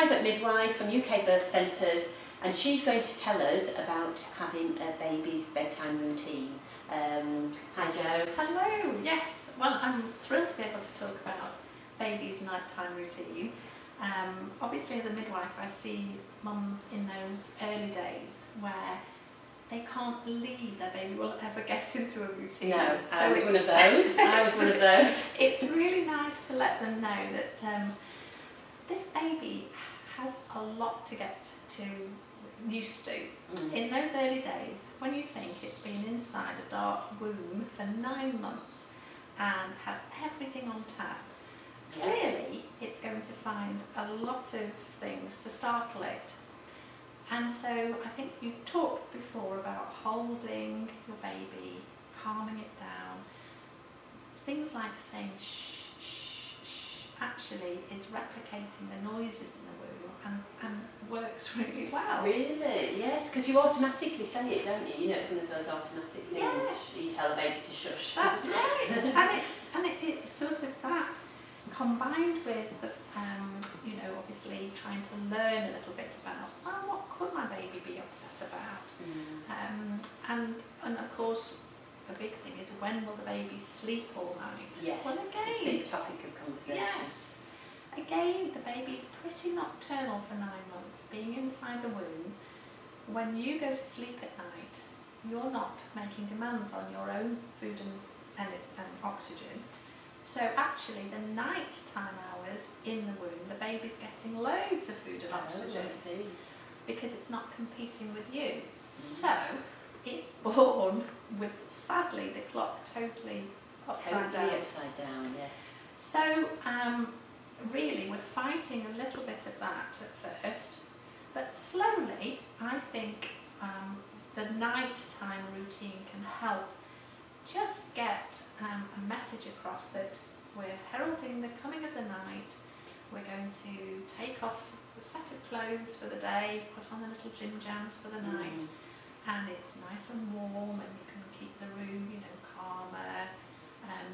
private midwife from UK Birth Centres, and she's going to tell us about having a baby's bedtime routine. Hi Jo. Hello, yes. Well, I'm thrilled to be able to talk about baby's nighttime routine. Obviously as a midwife I see mums in those early days where they can't believe their baby will ever get into a routine. No, I was one of those. I was one of those. It's really nice to let them know that this baby has a lot to get used to. In those early days, when you think it's been inside a dark womb for 9 months and had everything on tap, clearly it's going to find a lot of things to startle it. And so I think you talked before about holding your baby, calming it down. Things like saying shh, shh, shh actually is replicating the noises in the womb and works really well. Really? Yes, because you automatically say it, don't you? You know, it's one of those automatic things. Yes. You tell a baby to shush. That's right. and it's sort of that combined with the, you know, obviously trying to learn a little bit about, well, what could my baby be upset about? And of course, the big thing is, when will the baby sleep all night? Yes, well, again, it's a big topic of conversation. Yes. Again, the baby's pretty nocturnal for 9 months, being inside the womb. When you go to sleep at night, you're not making demands on your own food and oxygen. So actually, the night-time hours in the womb, the baby's getting loads of food and oxygen because it's not competing with you. So it's born with, sadly, the clock totally upside down. Upside down, yes. So really, we're fighting a little bit of that at first, but slowly, I think the night-time routine can help just get a message across that we're heralding the coming of the night. We're going to take off a set of clothes for the day, put on the little gym jams for the night, and it's nice and warm, and you can keep the room, you know, calmer.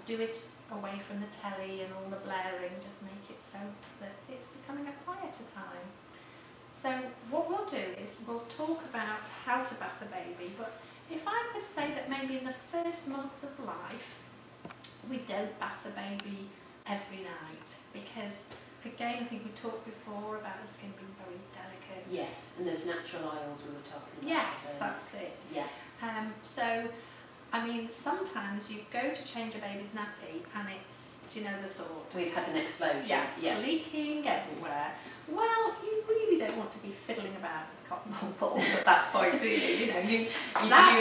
Do it away from the telly and all the blaring, just make it so that it's becoming a quieter time. So what we'll do is we'll talk about how to bath a baby, but if I could say that maybe in the first month of life, we don't bath the baby every night, because again, I think we talked before about the skin being very delicate. Yes, and those natural oils we were talking about. Yes, that's it. Yeah. So, I mean, sometimes you go to change a baby's nappy and it's, do you know the sort? We've had an explosion. Yes, yeah. Leaking everywhere. Well, you really don't want to be fiddling about with cotton wool balls at that point, do you? You know, you'd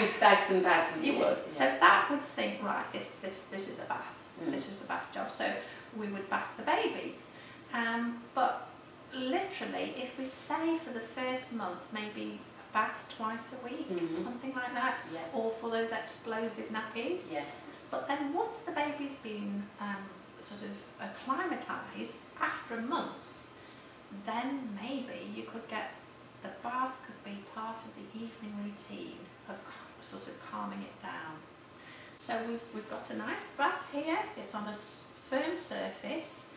use bags and bags. You would. Yeah. So that would think, right, this is a bath. This is a bath job. So we would bath the baby. But literally, if we say for the first month, maybe a bath twice a week, something like that, or for those explosive nappies. Yes. But then once the baby's been sort of acclimatised, after a month, then maybe you could get, the bath could be part of the evening routine of sort of calming it down. So we've got a nice bath here, it's on a firm surface.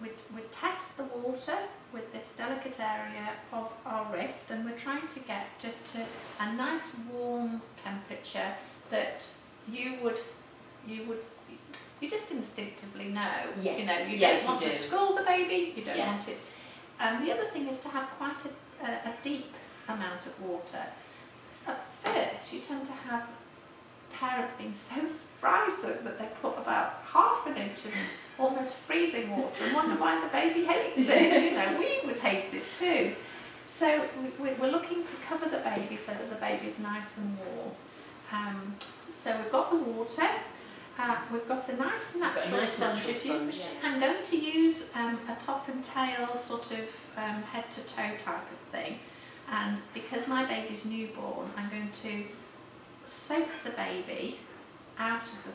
We test the water with this delicate area of our wrist, and we're trying to get just to a nice warm temperature that you just instinctively know. Yes. You know, you don't want to scald the baby, you don't want it. And the other thing is to have quite a deep amount of water. At first, you tend to have parents being so frightened that they put about ½ an inch of almost freezing water and wonder why the baby hates it. You know, we would hate it too. So we're looking to cover the baby so that the baby's nice and warm. So we've got the water. We've got a nice natural sponge. I'm going to use a top and tail sort of head to toe type of thing, and because my baby's newborn, I'm going to soak the baby out of the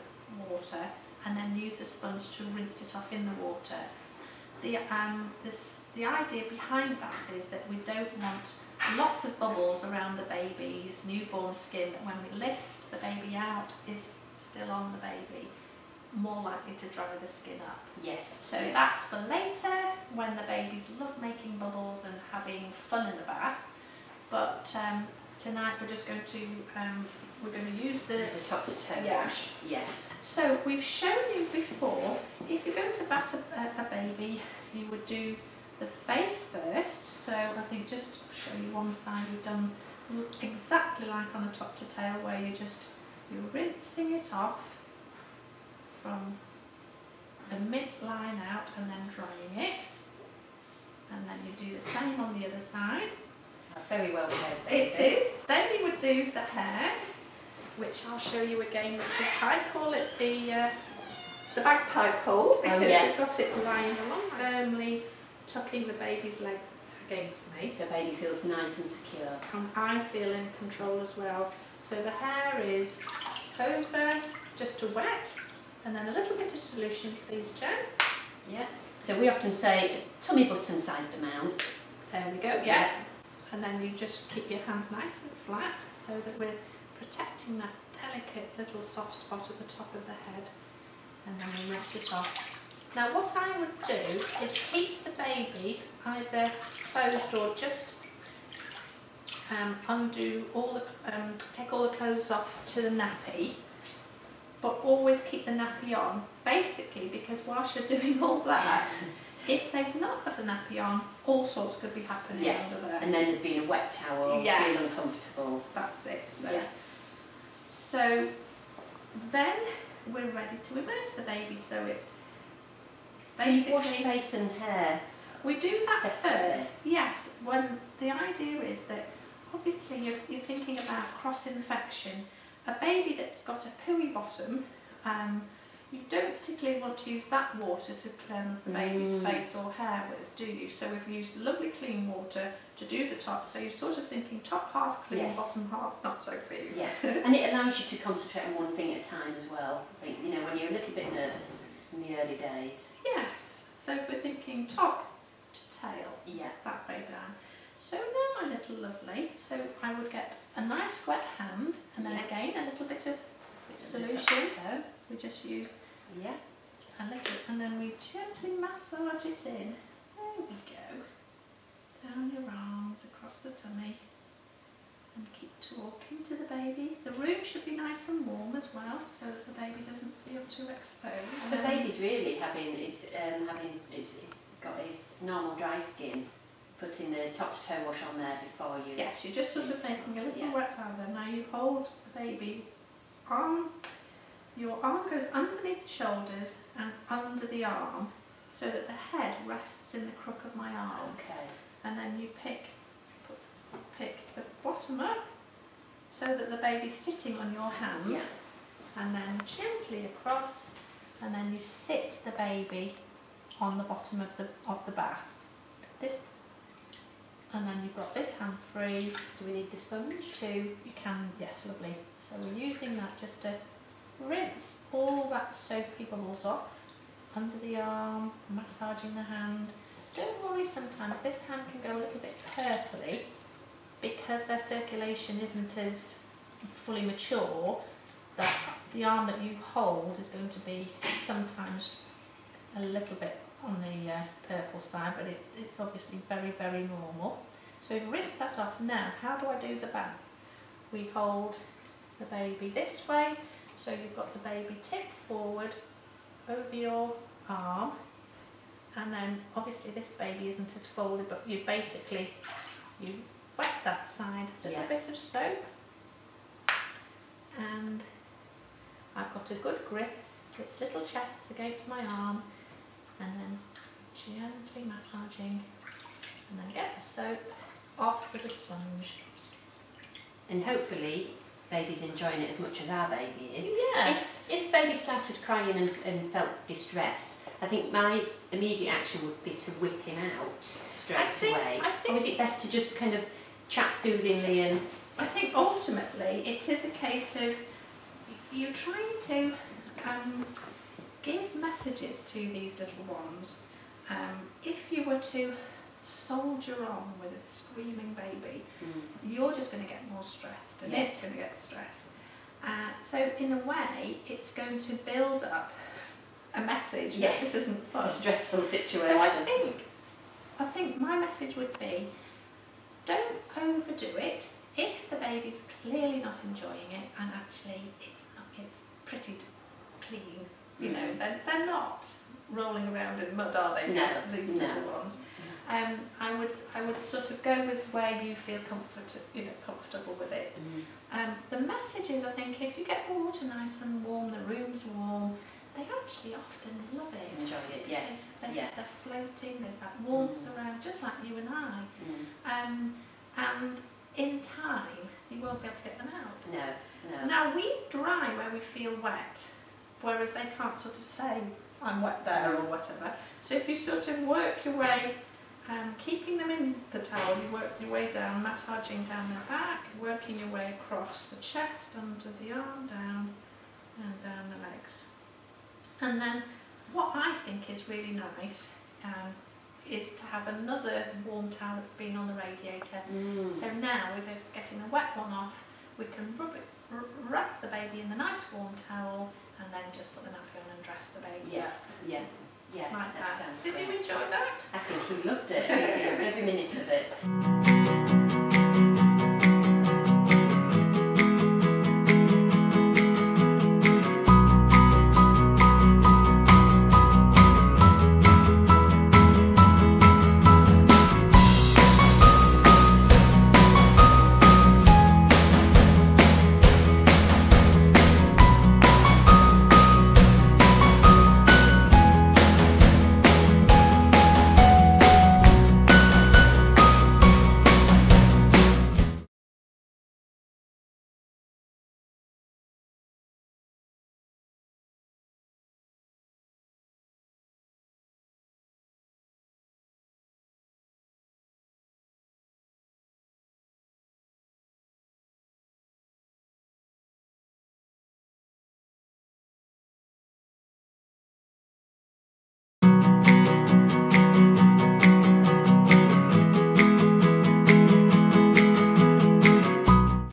water and then use a sponge to rinse it off in the water. The idea behind that is that we don't want lots of bubbles around the baby's newborn skin, that when we lift the baby out is still on the baby. more likely to dry the skin up. Yes. So that's for later, when the babies love making bubbles and having fun in the bath. But tonight we're just going to use the top to toe wash. Yes. So we've shown you before, if you're going to bath a baby, you would do the face first. So I think just show you one side, we've done exactly like on a top to tail, where you're rinsing it off from the midline out and then drying it. And then you do the same on the other side. Very well said. It is. Then you would do the hair, which I'll show you again, which is, I call it the bagpipe hold, because we've got it lying along firmly, tucking the baby's legs against me. So baby feels nice and secure. And I feel in control as well. So the hair is over, just to wet, and then a little bit of solution, please, Jen. Yeah. So we often say tummy button sized amount. There we go, yeah. And then you just keep your hands nice and flat so that we're protecting that delicate little soft spot at the top of the head, and then we rinse it off. Now what I would do is keep the baby either closed or just undo all the, take all the clothes off to the nappy, but always keep the nappy on, basically because whilst you're doing all that, if they've not got a nappy on, all sorts could be happening under there. And then there'd be a wet towel, feel uncomfortable. That's it. So then we're ready to immerse the baby. So it's basically, so you wash face and hair. We do that first, yes. When the idea is that obviously you're thinking about cross-infection. A baby that's got a pooey bottom, you don't particularly want to use that water to cleanse the baby's face or hair with, do you? So we've used lovely clean water to do the top. So you're sort of thinking top half clean, bottom half not so clean. Yeah, and it allows you to concentrate on one thing at a time as well. I think, when you're a little bit nervous in the early days. Yes. So if we're thinking top to tail, that way down. So now, my little lovely, so I would get a nice wet hand, and then again a little bit of solution. We just use a little, and then we gently massage it in. There we go. Down your arms, across the tummy, and keep talking to the baby. The room should be nice and warm as well, so that the baby doesn't feel too exposed. So baby's really got his normal dry skin. Putting the top to toe wash on there before you... Yes, you're just sort of making a little wet lather. Now you hold the baby arm, your arm goes underneath the shoulders and under the arm, so that the head rests in the crook of my arm. Okay. And then you pick the bottom up, so that the baby's sitting on your hand, and then gently across, and then you sit the baby on the bottom of the bath. And then you've got this hand free. Do we need the sponge? You can, yes, lovely. So we're using that just to rinse all that soapy bubbles off under the arm, massaging the hand. Don't worry, sometimes this hand can go a little bit purpley because their circulation isn't as fully mature. That the arm that you hold is going to be sometimes a little bit on the purple side, but it's obviously very, very normal. So we've rinsed that off. Now, how do I do the bath? We hold the baby this way, so you've got the baby tipped forward over your arm, and then obviously this baby isn't as folded, but you wet that side, a little bit of soap, and I've got a good grip, its little chest's against my arm, and then gently massaging, and then get the soap off with a sponge. And hopefully baby's enjoying it as much as our baby is. Yes. If baby started crying and felt distressed, I think my immediate action would be to whip him out straight away. Or is it best to just kind of chat soothingly? And I think ultimately it is a case of you trying to give messages to these little ones. If you were to soldier on with a screaming baby, you're just going to get more stressed, and it's going to get stressed. So in a way, it's going to build up a message yes. that this isn't fun. A stressful situation. So I think my message would be, don't overdo it. If the baby's clearly not enjoying it, and actually it's pretty clean, you know, they're not rolling around in mud, are they? No, these little ones. I would sort of go with where you feel comfortable with it. The message is, I think, if you get the water nice and warm, the room's warm, they actually often love it. Enjoy it, yes. They're floating, there's that warmth around, just like you and I. And in time, you won't be able to get them out. No. Now, we dry where we feel wet, whereas they can't sort of say, I'm wet there or whatever. So if you sort of work your way, keeping them in the towel, you work your way down, massaging down their back, working your way across the chest, under the arm, down and down the legs. And then what I think is really nice is to have another warm towel that's been on the radiator. So now we're getting a wet one off, we can wrap the baby in the nice warm towel and then just put the nappy on and dress the baby. Yes, yeah. Like that that. sounds Did great. you enjoy that? I think he loved it. He loved every minute of it.